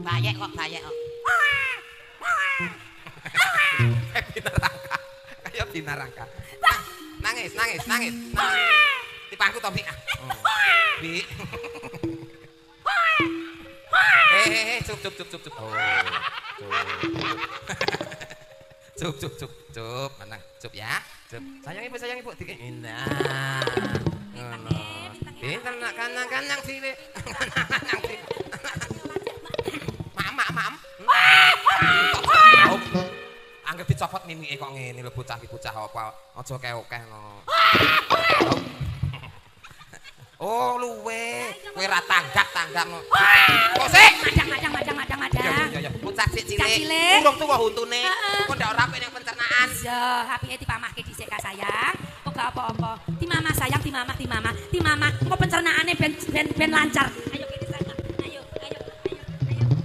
Bayek kok, bayek kok. Binarangka. Kayak binarangka. Nangis, nangis, nangis. Dipangku to, Bi. Bi. Cup, cup, cup, cup, cup. Oh. Cup, cup, cup, cup. Menang, cup ya. Cup. Sayang ibu, dikit. Nah. Ngono. Pinter nak kanang-kanang cilik. Mam. Anggap dicopot mimike kok ngene lho bocah iki bocah apa. Aja kewekeh no. Oh luwe, kowe ra tanggap no. Kok sik? Madang. Ya. Bocah sik cilik. Urung tuwa huntune. Kok ndak ora apik ning pencernaan. Iya, apike dipamahke dhisik ka sayang. Kok gak apa-apa. Ti mama sayang, ti mama. Engko pencernaane ben lancar.